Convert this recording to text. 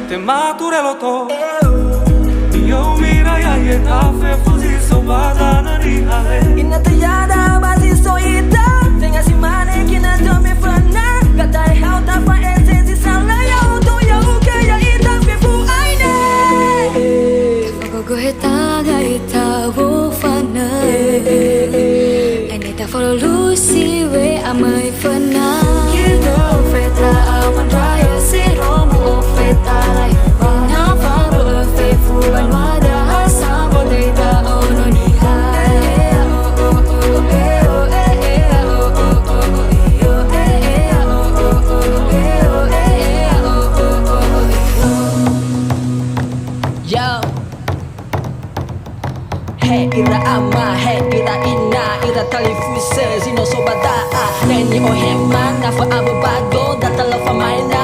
te maturelo to Io mira ya ye tafe fuzi so baza na ni hale Inatayada basi so ita Tenga si mane kina dome fana Katai hau ta fa esensi sala ya to ya uke ya ita fifu aine Go heta ga ita wo fana Anita follow Lucy we amai fana Kilo feta awan raya siro mo feta lai Na faro fe fu ban wada hasa bo deita ono ni Hey ira ama, hey ira ina Ira talifuse, zino sobada Neni o hema, nafa abu bago Data la fa maina